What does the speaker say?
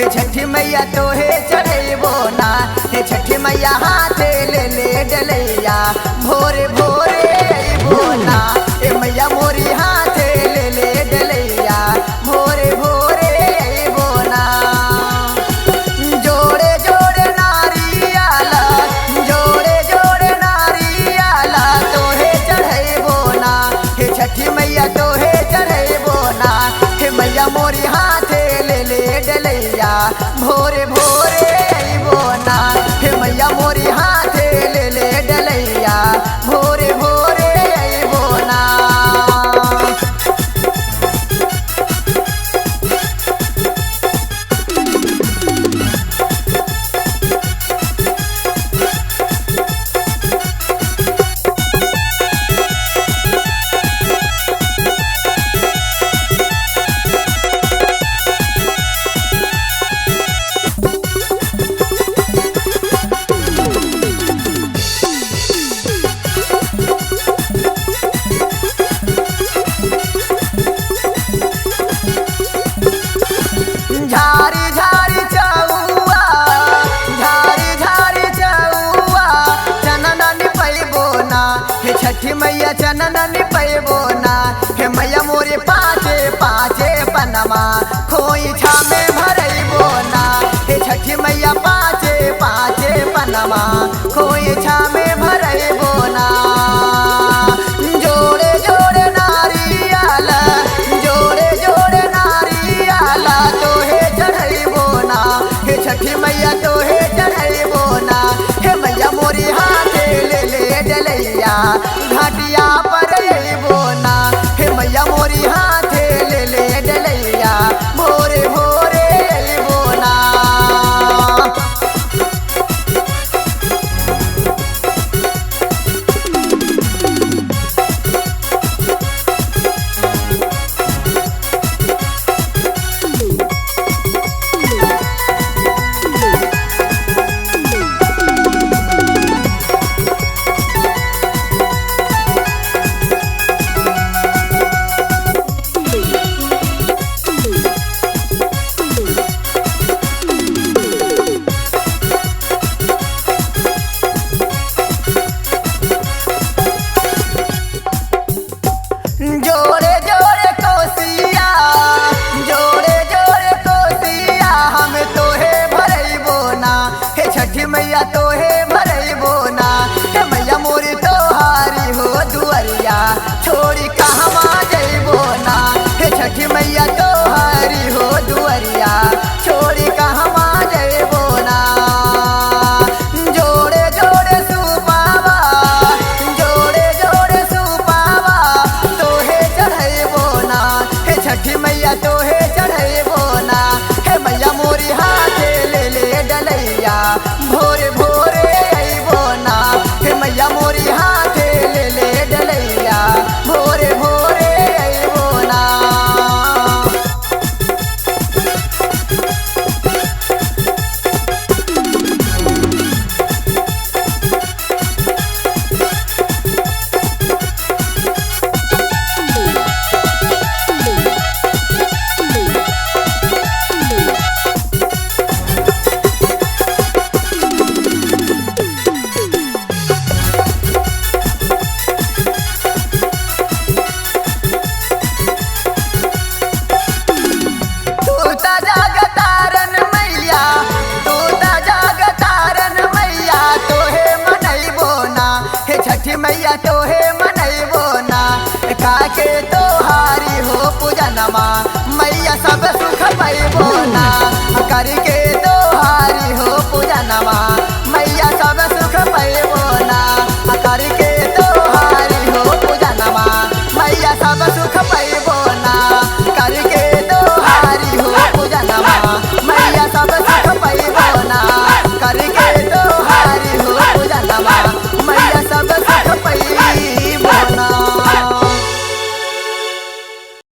हे छठी मैया तोहे चढ़ेबो ना, हे छठी मैया हाथे ले ले डलैया भोरे भोरे अइबो ना, हे मैया मोरी हाथे ले ले डलैया भोरे भोरे अइबो ना। जोड़े जोड़े नारियाला, जोड़े जोड़े नारियाला तोहे चढ़ेबो ना, हे छठी मैया तोहे चढ़ेबो ना, हे मैया मोरी हाथे ले ले डलैया भोरे भोरे अइबो ना, हे मैया मोरी हाथे ले ले डलैया भोरे भोरे अइबो ना। झारी झारी चौआ, झारी झारी चौआ चनन निपैबो ना, हे छठी मैया चनन निपैबो ना, हे मैया मोरे पाँचे पाँचे पनमा खोई छा में भरैबो ना, हे छठी मैया पाँचे पाँचे पनमा खोई छा में भरैबो ना। जोड़े जोड़े नारियाला, जोड़े जोड़े नारियाला तोहे चढ़ैबो ना, हे छठी मैया तोहे चढ़ैबो ना, हे मैया मोरी हाथे ले ले डलैया घाटिया पर अइबो ना, हे मैया मोरी हाथे ले ले डलैया भोरे भोरे अइबो ना। जोड़े जोड़े कोसिया, जोड़े जोड़े कोसिया हम तोहे भरैबो ना, हे छठी मैया तोहे भरैबो ना, हे मैया मोरी तोहारी हो दुअरिया छोड़ी कहवा जइबो ना, हे छठी मैया तोहारी हो दुअरिया छोड़ी कहवा जइबो ना। जोड़े जोड़े सुपावा, जोड़े जोड़े सुपावा तोहे चढ़ैबो ना, हे छठी मैया तोहे चढ़ैबो ना, हे मैया मोरी हाथे ले ले डलैया भोरे